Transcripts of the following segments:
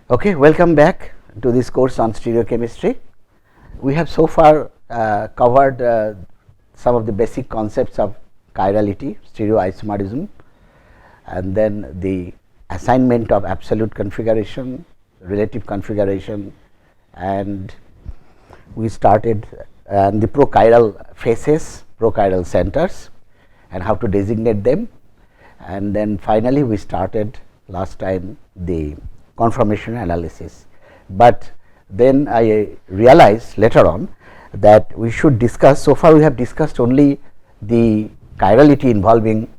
Okay, welcome back to this course on stereochemistry. We have so far covered some of the basic concepts of chirality, stereoisomerism, and then the assignment of absolute configuration, relative configuration, and we started the prochiral faces, prochiral centers, and how to designate them, and then finally we started last time the conformation analysis. But then I realized later on that we should discuss, so far we have discussed only the chirality involving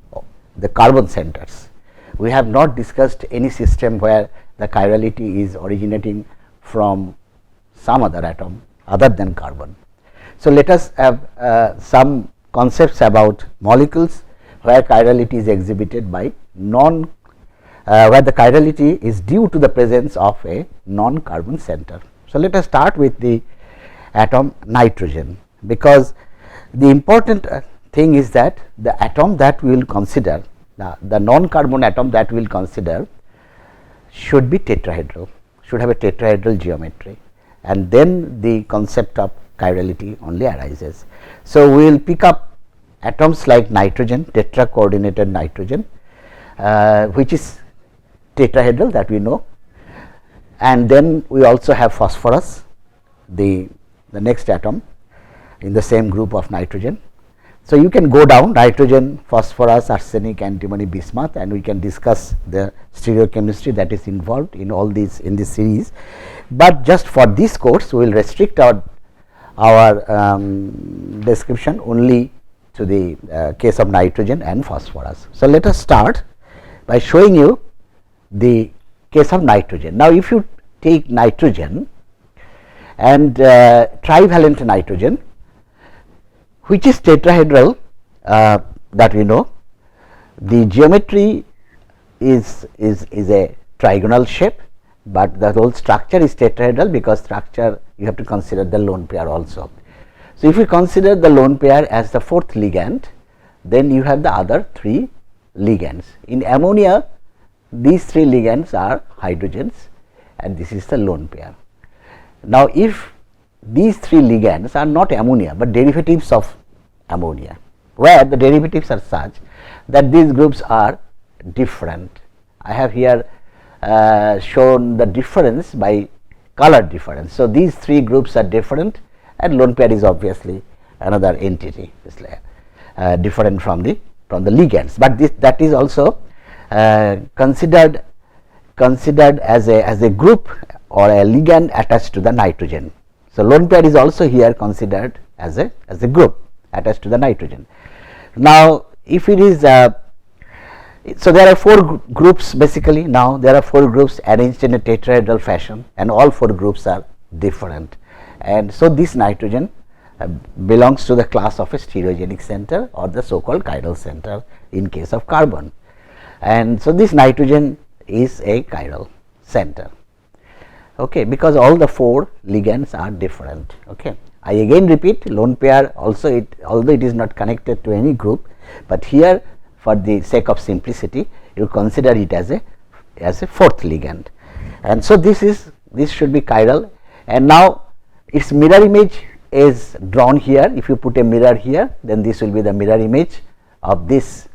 the carbon centers. We have not discussed any system where the chirality is originating from some other atom other than carbon. So, let us have some concepts about molecules where chirality is exhibited by where the chirality is due to the presence of a non-carbon center. So, let us start with the atom nitrogen, because the important thing is that the atom that we will consider, the non-carbon atom that we will consider should be tetrahedral, should have a tetrahedral geometry, and then the concept of chirality only arises. So, we will pick up atoms like nitrogen, tetra coordinated nitrogen, which is tetrahedral, that we know, and then we also have phosphorus, the next atom in the same group of nitrogen. So, you can go down nitrogen, phosphorus, arsenic, antimony, bismuth, and we can discuss the stereochemistry that is involved in all these in this series. But just for this course, we will restrict our description only to the case of nitrogen and phosphorus. So, let us start by showing you the case of nitrogen. Now, if you take nitrogen and trivalent nitrogen, which is tetrahedral, that we know, the geometry is a trigonal shape, but the whole structure is tetrahedral, because structure you have to consider the lone pair also. So, if you consider the lone pair as the fourth ligand, then you have the other three ligands. In ammonia, these three ligands are hydrogens, and this is the lone pair. Now, if these three ligands are not ammonia, but derivatives of ammonia, where the derivatives are such that these groups are different. I have here shown the difference by color difference. So, these three groups are different, and lone pair is obviously another entity, different from the ligands, but that is also considered as a group or a ligand attached to the nitrogen. So, lone pair is also here considered as a group attached to the nitrogen. Now, if it is so there are four groups basically. Now, there are four groups arranged in a tetrahedral fashion, and all four groups are different, and so this nitrogen belongs to the class of a stereogenic center, or the so called chiral center in case of carbon. And so, this nitrogen is a chiral center, okay, because all the four ligands are different. Okay. I again repeat, lone pair also, although it is not connected to any group, but here for the sake of simplicity you consider it as a fourth ligand, and so this should be chiral. And now, its mirror image is drawn here. If you put a mirror here, then this will be the mirror image of this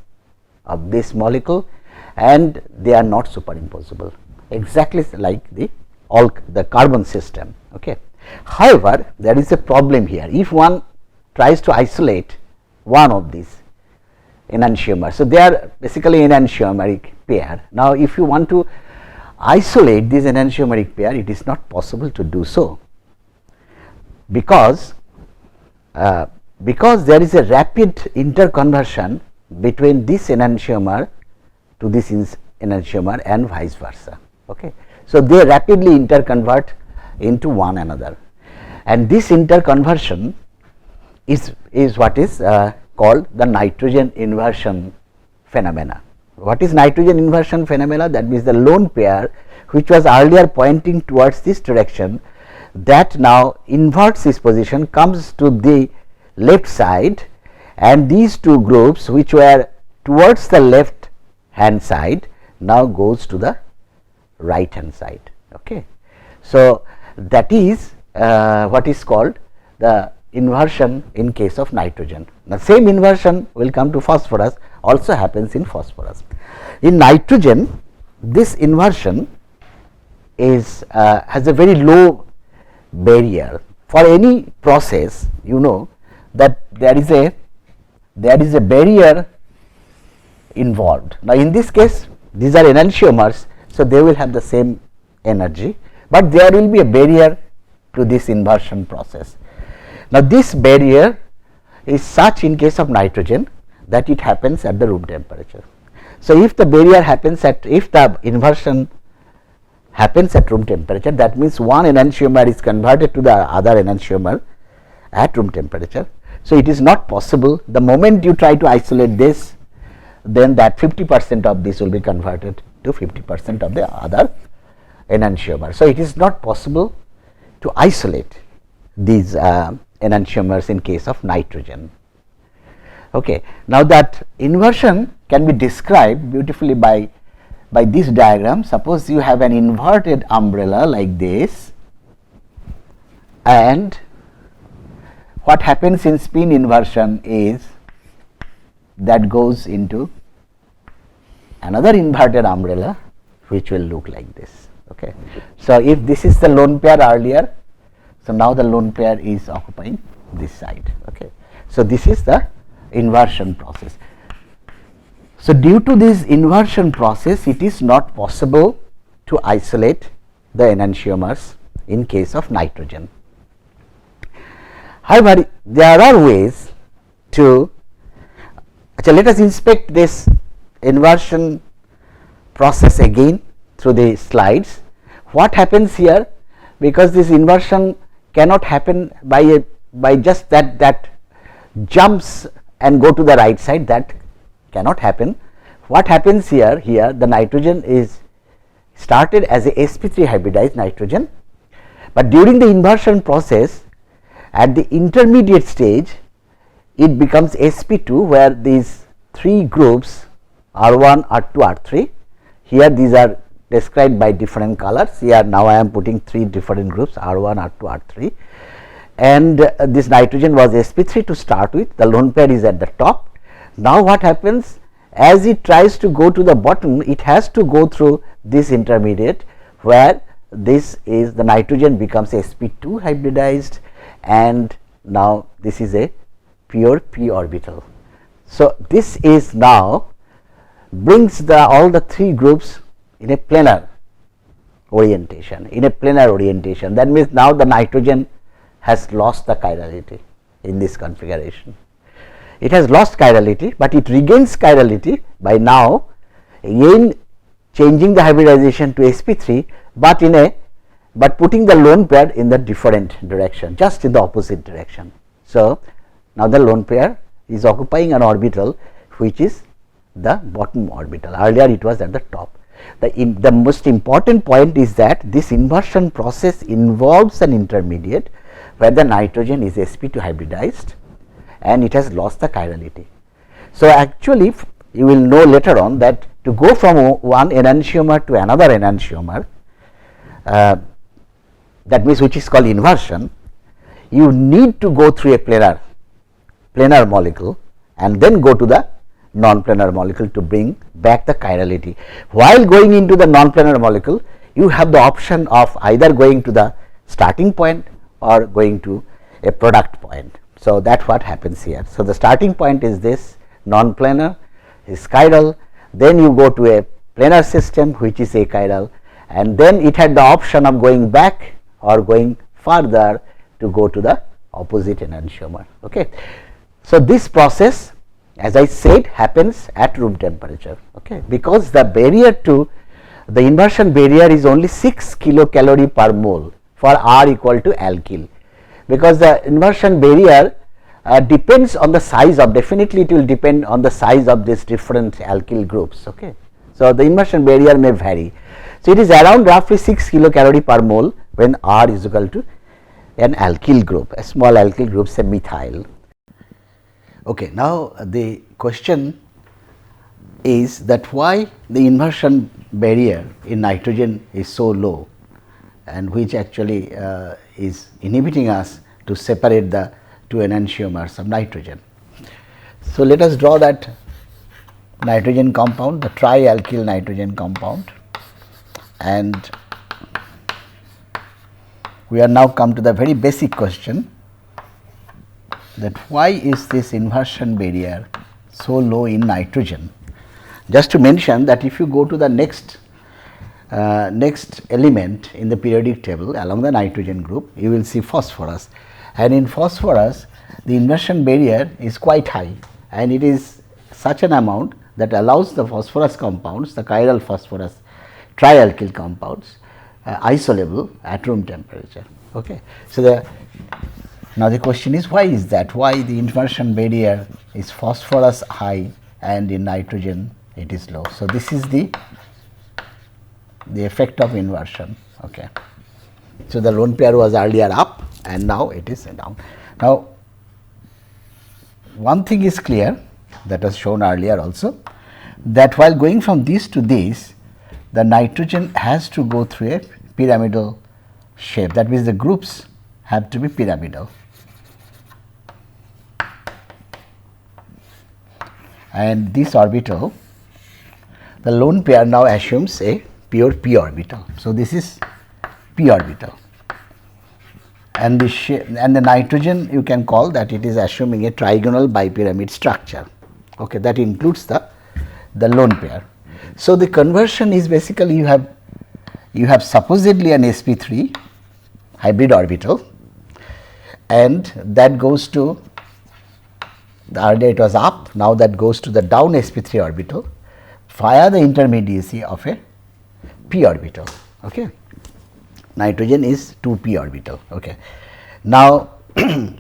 molecule, and they are not superimposable, exactly like the carbon system. Okay. However, there is a problem here. If one tries to isolate one of these enantiomers, so they are basically enantiomeric pair. Now, if you want to isolate this enantiomeric pair, it is not possible to do so, because there is a rapid interconversion between this enantiomer to this enantiomer and vice versa. Okay. So, they rapidly interconvert into one another, and this interconversion is what is called the nitrogen inversion phenomena. What is nitrogen inversion phenomena? That means the lone pair, which was earlier pointing towards this direction, that now inverts its position, comes to the left side, and these two groups which were towards the left hand side now goes to the right hand side. Okay. So, that is what is called the inversion in case of nitrogen. The same inversion will come to phosphorus, also happens in phosphorus. In nitrogen, this inversion is has a very low barrier. For any process, you know that there is a barrier involved. Now, in this case, these are enantiomers, so they will have the same energy, but there will be a barrier to this inversion process. Now, this barrier is such in case of nitrogen that it happens at the room temperature. So, if the barrier happens if the inversion happens at room temperature, that means one enantiomer is converted to the other enantiomer at room temperature. So, it is not possible, the moment you try to isolate this, then that 50% of this will be converted to 50% of the other enantiomer. So, it is not possible to isolate these enantiomers in case of nitrogen. Okay. Now, that inversion can be described beautifully by this diagram. Suppose you have an inverted umbrella like this, and what happens in spin inversion is that goes into another inverted umbrella which will look like this. Okay. So, if this is the lone pair earlier, so now the lone pair is occupying this side. Okay. So, this is the inversion process. So, due to this inversion process, it is not possible to isolate the enantiomers in case of nitrogen. However, there are ways to let us inspect this inversion process again through the slides. What happens here, because this inversion cannot happen by just that jumps and go to the right side, that cannot happen. What happens here the nitrogen is started as a sp3 hybridized nitrogen, but during the inversion process at the intermediate stage it becomes sp2, where these three groups R1, R2, R3, here these are described by different colors. Here now I am putting three different groups R1, R2, R3, and this nitrogen was sp3 to start with, the lone pair is at the top. Now, what happens, as it tries to go to the bottom, it has to go through this intermediate, where this is the nitrogen becomes sp2 hybridized, and now this is a pure p orbital. So, this is now brings all the three groups in a planar orientation, that means now the nitrogen has lost the chirality in this configuration. It has lost chirality, but it regains chirality by now again changing the hybridization to sp3, but putting the lone pair in the different direction, just in the opposite direction. So, now the lone pair is occupying an orbital which is the bottom orbital, earlier it was at the top. The most important point is that this inversion process involves an intermediate where the nitrogen is sp2 hybridized and it has lost the chirality. So, actually you will know later on that to go from one enantiomer to another enantiomer, that means which is called inversion, you need to go through a planar molecule and then go to the non-planar molecule to bring back the chirality. While going into the non-planar molecule, you have the option of either going to the starting point or going to a product point. So, that is what happens here. So, the starting point is this non-planar is chiral, then you go to a planar system which is achiral, and then it had the option of going back or going further to go to the opposite enantiomer. Okay. So, this process, as I said, happens at room temperature, okay, because the barrier to the inversion barrier is only 6 kilocalorie per mole for R equal to alkyl, because the inversion barrier depends on the size of, definitely it will depend on the size of these different alkyl groups. Okay. So, the inversion barrier may vary. So, it is around roughly 6 kilocalorie per mole when R is equal to an alkyl group, a small alkyl group, say methyl. Okay, now the question is that why the inversion barrier in nitrogen is so low and which actually is inhibiting us to separate the two enantiomers of nitrogen. So, let us draw that nitrogen compound, the trialkyl nitrogen compound, and we are now come to the very basic question that why is this inversion barrier so low in nitrogen. Just to mention that if you go to the next element in the periodic table along the nitrogen group, you will see phosphorus, and in phosphorus the inversion barrier is quite high, and it is such an amount that allows the phosphorus compounds, the chiral phosphorus trialkyl compounds, isolable at room temperature. Okay. So, now the question is why is that? Why the inversion barrier is phosphorus high and in nitrogen it is low. So, this is the effect of inversion. Okay. So, the lone pair was earlier up and now it is down. Now, one thing is clear, that was shown earlier also, that while going from this to this, the nitrogen has to go through a pyramidal shape, that means the groups have to be pyramidal. And this orbital, the lone pair now assumes a pure p orbital. So, this is p orbital, and the shape and the nitrogen you can call that it is assuming a trigonal bipyramid structure. Okay, that includes the lone pair. So, the conversion is basically you have supposedly an sp3 hybrid orbital, and that goes to the earlier it was up, now that goes to the down sp3 orbital via the intermediacy of a p orbital. Okay. Nitrogen is 2p orbital. Okay. Now,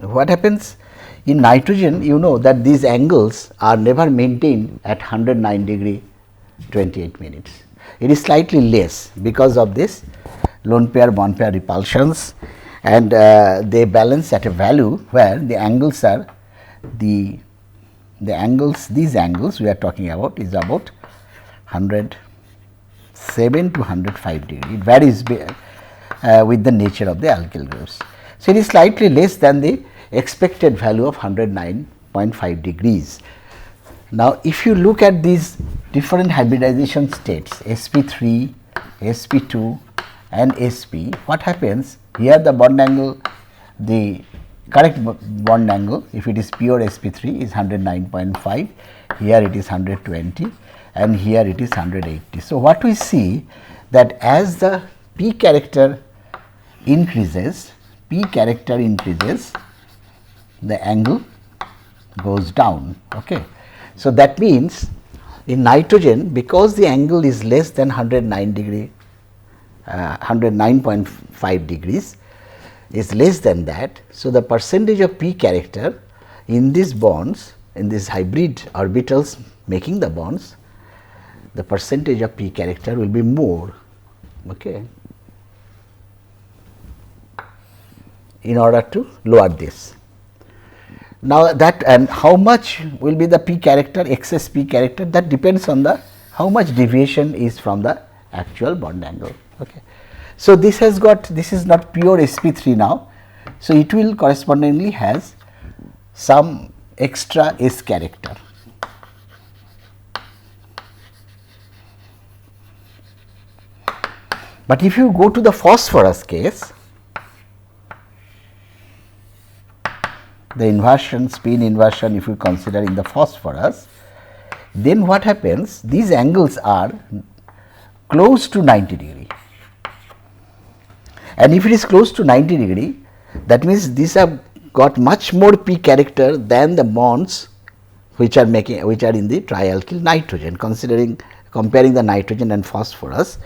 what happens in nitrogen, you know that these angles are never maintained at 109 degree 28 minutes. It is slightly less because of this lone pair bond pair repulsions, and they balance at a value where the angles are these angles we are talking about is about 107 to 105 degree. It varies with the nature of the alkyl groups. So, it is slightly less than the expected value of 109.5 degrees. Now, if you look at these different hybridization states sp3, sp2 and sp, what happens here? The bond angle, the correct bond angle if it is pure sp3 is 109.5, here it is 120 and here it is 180. So, what we see that as the p character increases, the angle goes down. Okay. So, that means in nitrogen, because the angle is less than 109 degree 109.5 degrees is less than that. So, the percentage of p character in these bonds, in these hybrid orbitals making the bonds, the percentage of p character will be more. Okay. In order to lower this. Now, that and how much will be the p character, excess p character, that depends on the how much deviation is from the actual bond angle. Okay. So, this has got, this is not pure sp3 now. So, it will correspondingly has some extra s character. But if you go to the phosphorus case, the inversion, spin inversion if you consider in the phosphorus, then what happens? These angles are close to 90 degree, and if it is close to 90 degree, that means these have got much more p character than the bonds which are in the trialkyl nitrogen. Comparing the nitrogen and phosphorus,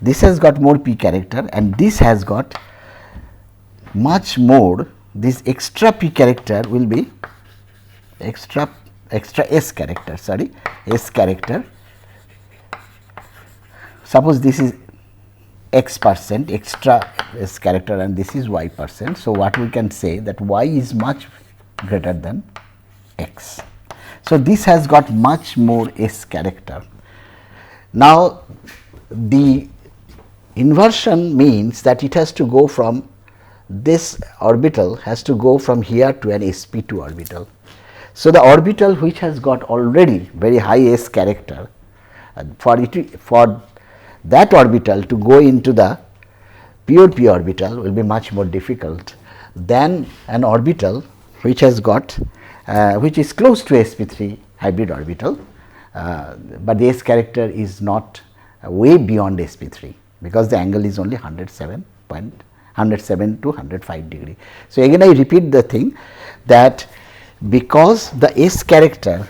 this has got more p character and this has got much more. This extra p character will be extra s character, s character. Suppose this is x percent extra s character and this is y percent. So, what we can say that y is much greater than x. So, this has got much more s character. Now, the Inversion means that it has to go from this orbital has to go from here to an sp2 orbital. So, the orbital which has got already very high s character, for that orbital to go into the pure p orbital will be much more difficult than an orbital which has got which is close to sp3 hybrid orbital, but the s character is not way beyond sp3, because the angle is only 107 to 105 degree. So, again I repeat the thing that because the s character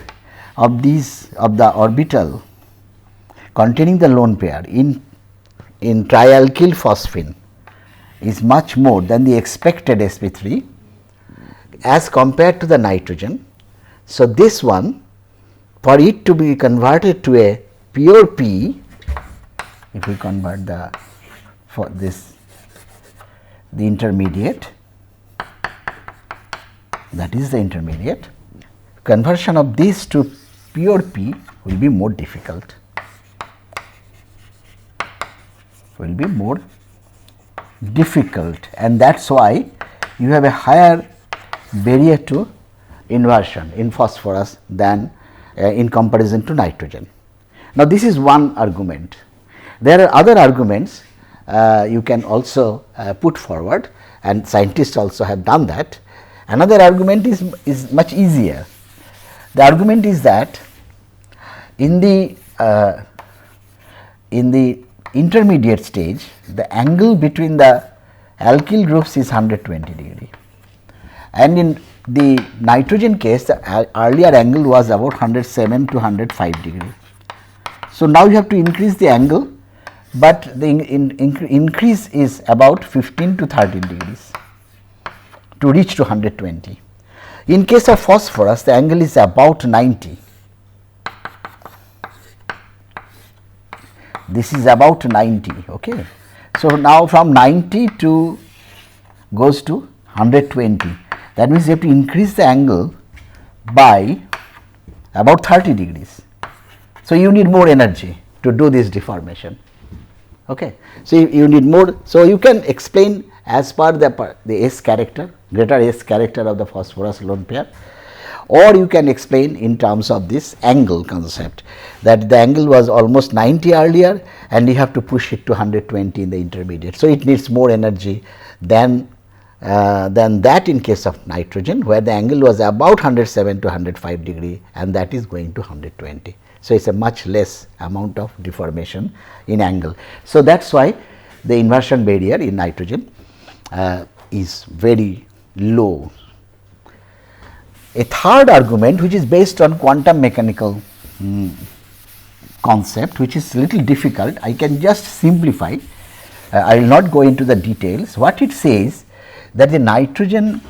of the orbital containing the lone pair in trialkyl phosphine is much more than the expected sp3 as compared to the nitrogen. So, this one, for it to be converted to a pure p, if we convert the intermediate, that is the intermediate, conversion of this to pure p will be more difficult, and that is why you have a higher barrier to inversion in phosphorus than in comparison to nitrogen. Now, this is one argument. There are other arguments you can also put forward, and scientists also have done that. Another argument is much easier. The argument is that in the intermediate stage, the angle between the alkyl groups is 120 degree, and in the nitrogen case the earlier angle was about 107 to 105 degree. So, now you have to increase the angle, but the increase is about 15 to 13 degrees to reach to 120. In case of phosphorus, the angle is about 90. This is about 90. Okay. So, now from 90 to goes to 120, that means you have to increase the angle by about 30 degrees. So, you need more energy to do this deformation. Okay. So, you need more. So, you can explain as per the S character, greater S character of the phosphorus lone pair, or you can explain in terms of this angle concept, that the angle was almost 90 earlier and you have to push it to 120 in the intermediate. So, it needs more energy than that in case of nitrogen, where the angle was about 107 to 105 degree, and that is going to 120. So, it is a much less amount of deformation in angle. So, that is why the inversion barrier in nitrogen is very low. A third argument, which is based on quantum mechanical concept, which is little difficult, I can just simplify, I will not go into the details. What it says, that the nitrogen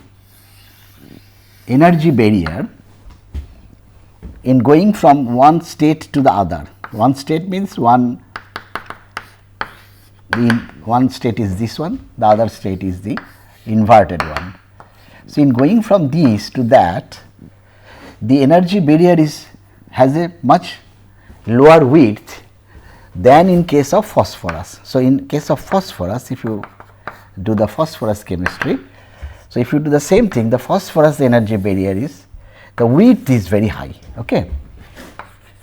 energy barrier in going from one state to the other, one state means one state is this one, the other state is the inverted one. So, in going from these to that, the energy barrier has a much lower width than in case of phosphorus. So, in case of phosphorus, if you do the phosphorus chemistry, so if you do the same thing, the phosphorus energy barrier is, the width is very high, okay.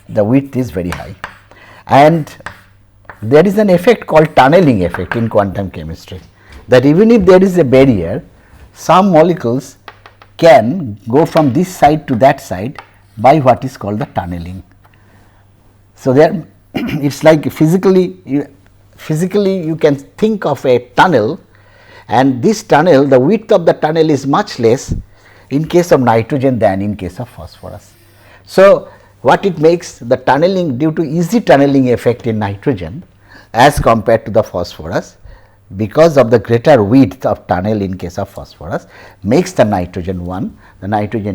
The width is very high, and there is an effect called tunneling effect in quantum chemistry, that even if there is a barrier, some molecules can go from this side to that side by what is called the tunneling. So, there it is like physically you can think of a tunnel, and this tunnel, the width of the tunnel is much less in case of nitrogen than in case of phosphorus. So, what it makes, the tunneling, due to easy tunneling effect in nitrogen as compared to the phosphorus, because of the greater width of tunnel in case of phosphorus, makes the nitrogen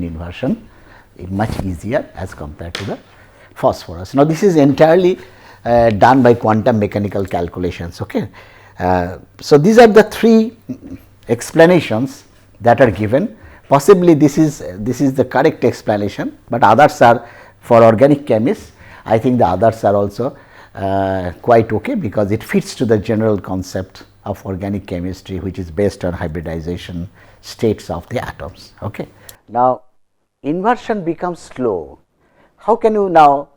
inversion much easier as compared to the phosphorus. Now, this is entirely done by quantum mechanical calculations. Okay. So, these are the three explanations that are given. Possibly this is the correct explanation, but others are, for organic chemists, I think the others are also quite okay, because it fits to the general concept of organic chemistry, which is based on hybridization states of the atoms. Okay. Now, inversion becomes slow. How can you now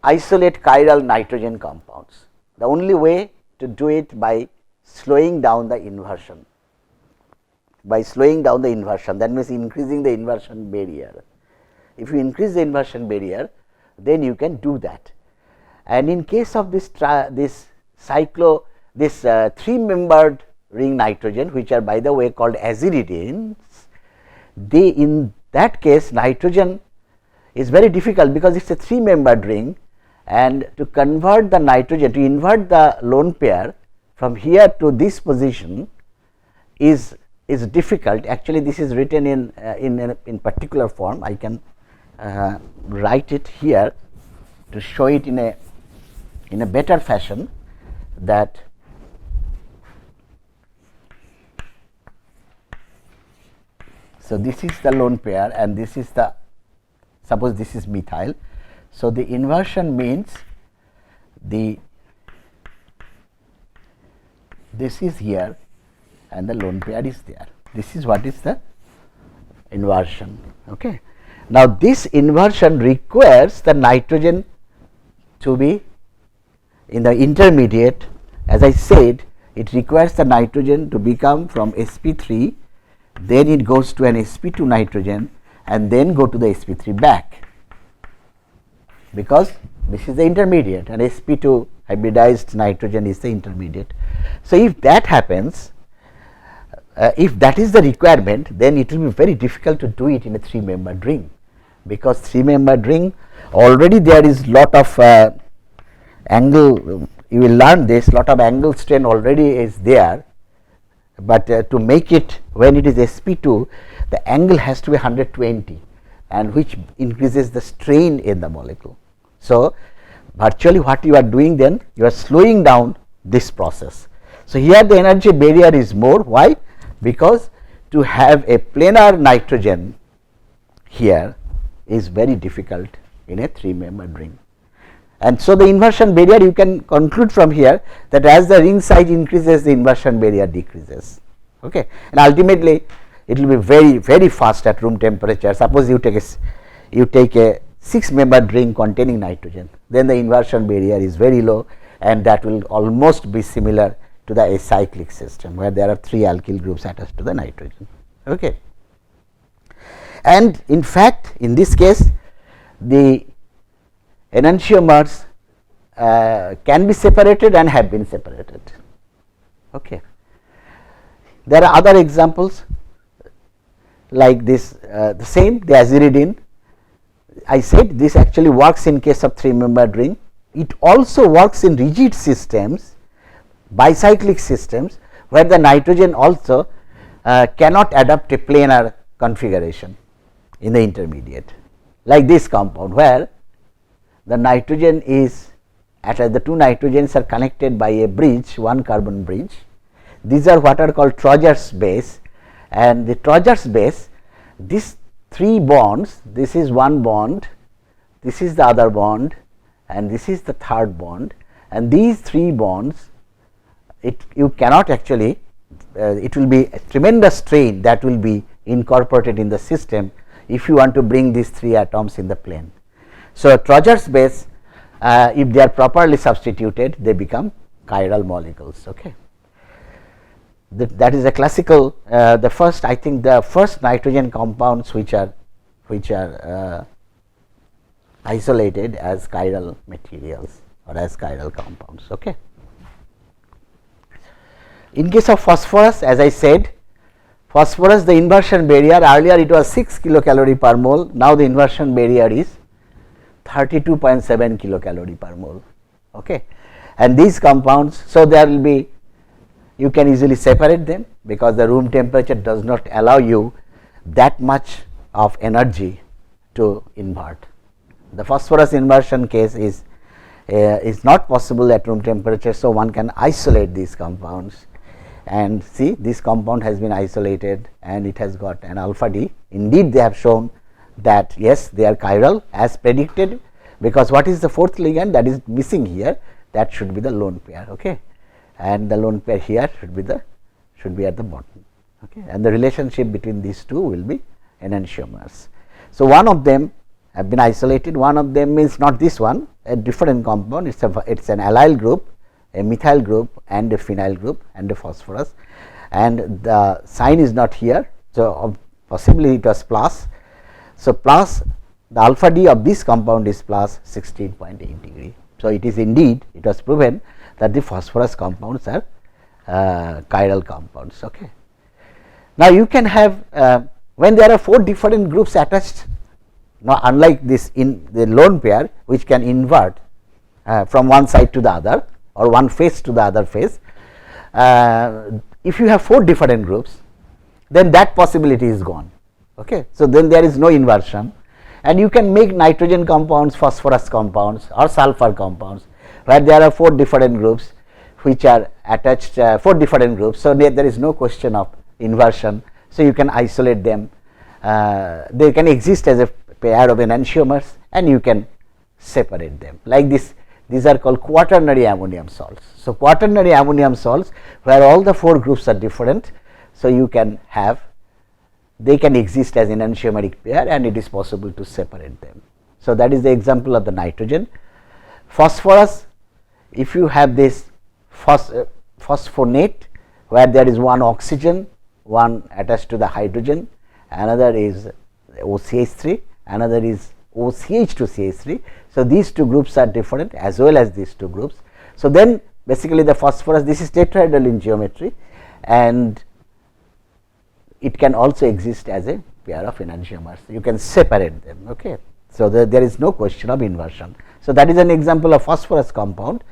isolate chiral nitrogen compounds? The only way to do it by slowing down the inversion. By slowing down the inversion, that means increasing the inversion barrier. If you increase the inversion barrier, then you can do that. And in case of this three membered ring nitrogen, which are by the way called aziridines, in that case nitrogen is very difficult, because it is a three membered ring, and to convert the nitrogen, to invert the lone pair from here to this position is difficult. Actually, this is written in particular form. I can write it here to show it in a better fashion, that so this is the lone pair and this is the, suppose this is methyl. So, the inversion means this is here and the lone pair is there. This is what is the inversion. Okay. Now, this inversion requires the nitrogen to be in the intermediate. As I said, it requires the nitrogen to become from sp3, then it goes to an sp2 nitrogen and then go to the sp3 back, because this is the intermediate and sp2 hybridized nitrogen is the intermediate. So, if that happens, if that is the requirement, then it will be very difficult to do it in a three membered ring, because three membered ring already there is lot of angle, you will learn this, lot of angle strain already is there, but to make it when it is sp2, the angle has to be 120, and which increases the strain in the molecule. So, virtually what you are doing, then you are slowing down this process. So, here the energy barrier is more. Why? Because to have a planar nitrogen here is very difficult in a three membered ring. And so, the inversion barrier, you can conclude from here that as the ring size increases, the inversion barrier decreases. Okay. And ultimately, it will be very fast at room temperature. Suppose you take a 6 membered ring containing nitrogen, then the inversion barrier is very low, and that will almost be similar to the acyclic system, where there are 3 alkyl groups attached to the nitrogen. Okay. And in fact, in this case, the enantiomers can be separated and have been separated. Okay. There are other examples like this, the same, the aziridine. I said this actually works in case of 3 membered ring. It also works in rigid systems, bicyclic systems, where the nitrogen also cannot adapt a planar configuration in the intermediate, like this compound, where the nitrogen is the 2 nitrogens are connected by a bridge, 1 carbon bridge. These are what are called Trojer's base, and the Trojer's base, these 3 bonds, this is one bond, this is the other bond, and this is the third bond, and these 3 bonds, you cannot actually, it will be a tremendous strain that will be incorporated in the system if you want to bring these 3 atoms in the plane. So, Trojer's base, if they are properly substituted, they become chiral molecules. Okay. That is a classical, the first, I think the first nitrogen compounds which are isolated as chiral materials or as chiral compounds. Okay. In case of phosphorus, as I said, phosphorus, the inversion barrier, earlier it was 6 kilocalorie per mole, now the inversion barrier is 32.7 kilocalorie per mole. Okay. And these compounds, so there will be, you can easily separate them, because the room temperature does not allow you that much of energy to invert. The phosphorus inversion case is not possible at room temperature. So, one can isolate these compounds, and see this compound has been isolated and it has got an alpha D. Indeed, they have shown that yes, they are chiral as predicted because what is the fourth ligand that is missing here, that should be the lone pair, okay, and the lone pair here should be at the bottom, okay, and the relationship between these two will be enantiomers. So, one of them have been isolated, one of them means not this one, a different compound, it's an allyl group, a methyl group and a phenyl group and a phosphorus, and the sign is not here. So, possibly it was plus. So, plus the alpha D of this compound is plus 16.8 degree. So, it is indeed, it was proven that the phosphorus compounds are chiral compounds. Okay. Now, you can have when there are 4 different groups attached. Now, unlike this in the lone pair which can invert from one side to the other or one face to the other face, if you have 4 different groups, then that possibility is gone. Okay. So, then there is no inversion, and you can make nitrogen compounds, phosphorus compounds or sulfur compounds where there are 4 different groups which are attached, 4 different groups. So, there is no question of inversion. So, you can isolate them, they can exist as a pair of enantiomers and you can separate them like this. These are called quaternary ammonium salts. So, quaternary ammonium salts where all the 4 groups are different. So, you can have, they can exist as enantiomeric pair and it is possible to separate them. So, that is the example of the nitrogen. Phosphorus, if you have this phosphonate where there is one oxygen, one attached to the hydrogen, another is OCH3, another is OCH2CH3. So, these 2 groups are different as well as these 2 groups. So, then basically the phosphorus, this is tetrahedral in geometry and it can also exist as a pair of enantiomers, you can separate them. Okay. So, there is no question of inversion. So, that is an example of phosphorus compound,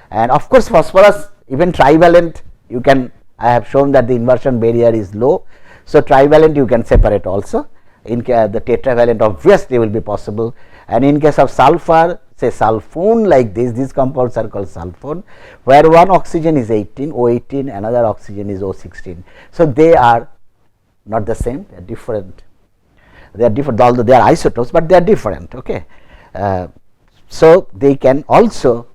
and of course, phosphorus even trivalent, you can, I have shown that the inversion barrier is low. So, trivalent you can separate also, in the tetravalent obviously will be possible, and in case of sulfur, say sulfone like this, these compounds are called sulfone where one oxygen is 18 O18, another oxygen is O16. So, they are not the same, they are different, although they are isotopes, but they are different. Okay. So, they can also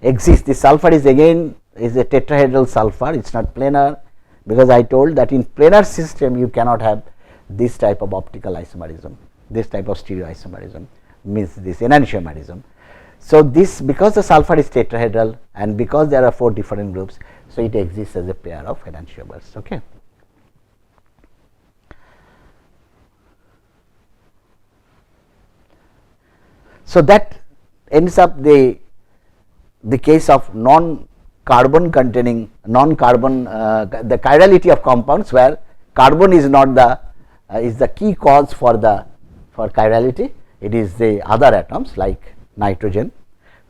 exist. The sulfur is again is a tetrahedral sulfur, it is not planar, because I told that in planar system you cannot have this type of optical isomerism, this type of stereoisomerism, means this enantiomerism. So, this because the sulfur is tetrahedral and because there are 4 different groups, so it exists as a pair of enantiomers. Okay. So, that ends up the case of non-carbon containing non-carbon the chirality of compounds where carbon is not the is the key cause for chirality, it is the other atoms like nitrogen,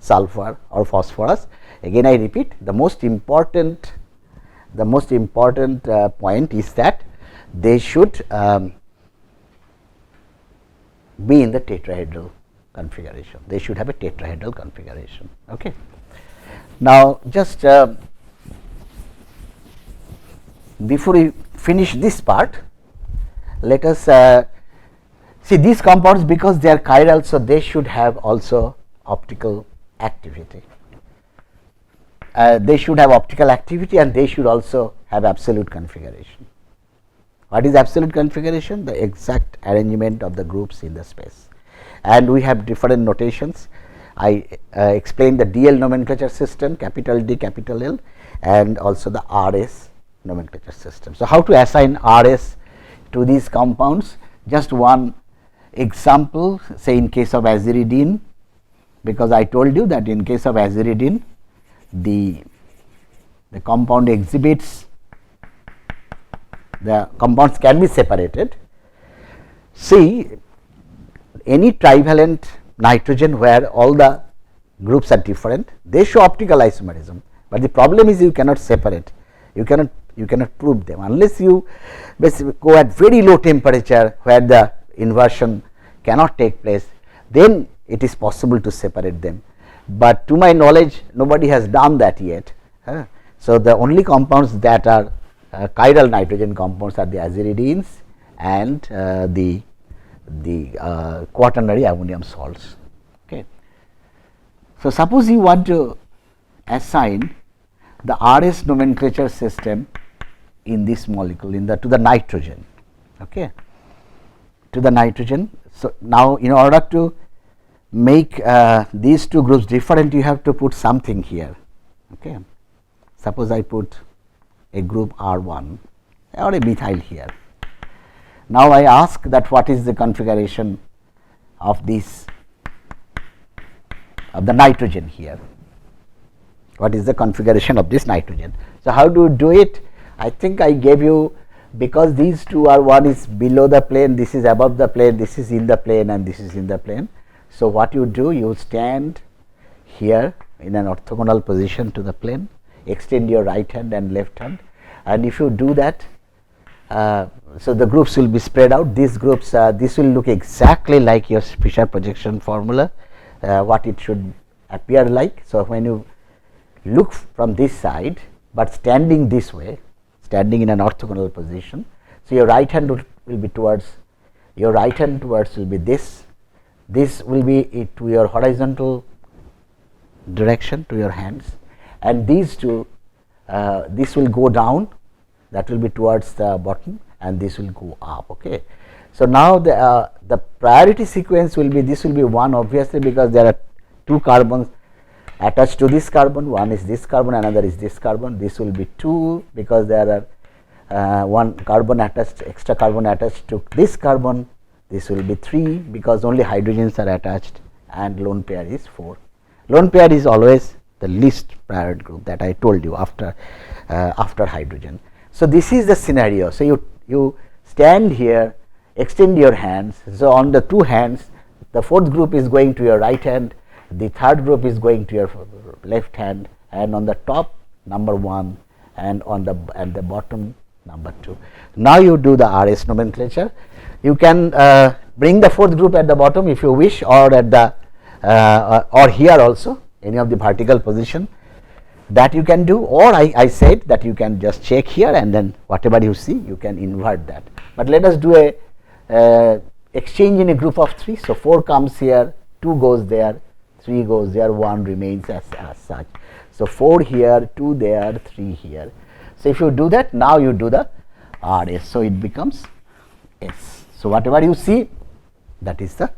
sulfur or phosphorus. Again I repeat, the most important point is that they should be in the tetrahedral configuration, they should have a tetrahedral configuration. Okay. Now, just before we finish this part, let us see these compounds, because they are chiral, so they should have also optical activity. They should have optical activity and they should also have absolute configuration. What is absolute configuration? The exact arrangement of the groups in the space, and we have different notations. I explained the DL nomenclature system, capital D, capital L, and also the RS nomenclature system. So, how to assign RS to these compounds? Just one example, say in case of aziridine, because I told you that in case of aziridine the compound exhibits, the compounds can be separated. See, any trivalent nitrogen where all the groups are different, they show optical isomerism, but the problem is you cannot separate, you cannot prove them unless you basically go at very low temperature where the inversion cannot take place, then it is possible to separate them, but to my knowledge nobody has done that yet. So, the only compounds that are chiral nitrogen compounds are the aziridines and the quaternary ammonium salts. Okay. So, suppose you want to assign the RS nomenclature system in this molecule to the nitrogen, okay, to the nitrogen. So, now in order to make these two groups different, you have to put something here, okay. Suppose I put a group R1 or a methyl here. Now, I ask that what is the configuration of this, of the nitrogen here, what is the configuration of this nitrogen. So, how do you do it? I think I gave you, because these two are, one is below the plane, this is above the plane, this is in the plane and this is in the plane. So, what you do, you stand here in an orthogonal position to the plane, extend your right hand and left hand, and if you do that, so the groups will be spread out. These groups, this will look exactly like your Fisher projection formula, what it should appear like. So, when you look from this side, but standing this way, standing in an orthogonal position, so your right hand will be towards, your right hand towards will be this will be to your horizontal direction, to your hands, and these two, this will go down, that will be towards the bottom, and this will go up, okay. So, now the priority sequence will be, this will be 1 obviously, because there are 2 carbons attached to this carbon, one is this carbon, another is this carbon. This will be 2 because there are 1 carbon attached, extra carbon attached to this carbon. This will be 3 because only hydrogens are attached, and lone pair is 4. Lone pair is always the least priority group that I told you after hydrogen. So, this is the scenario. So, you stand here, extend your hands. So, on the 2 hands, the 4th group is going to your right hand, the 3rd group is going to your left hand, and on the top number 1 and on the at the bottom number 2. Now, you do the RS nomenclature. You can bring the 4th group at the bottom if you wish, or at the or here also, any of the vertical position, that you can do, or I said that you can just check here, and then whatever you see you can invert that. But let us do a exchange in a group of 3. So, 4 comes here, 2 goes there, 3 goes there, 1 remains as such. So, 4 here, 2 there, 3 here. So, if you do that, now you do the RS. So, it becomes S. So, whatever you see, that is the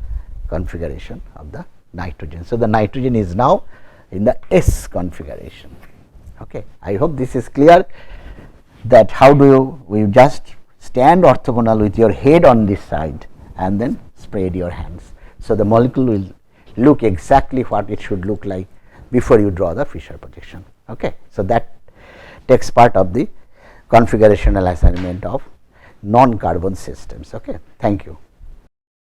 configuration of the nitrogen. So, the nitrogen is now in the S configuration. Okay. I hope this is clear, that how do you just stand orthogonal with your head on this side and then spread your hands. So, the molecule will look exactly what it should look like before you draw the Fisher projection. Okay. So, that takes part of the configurational assignment of non-carbon systems. Okay. Thank you.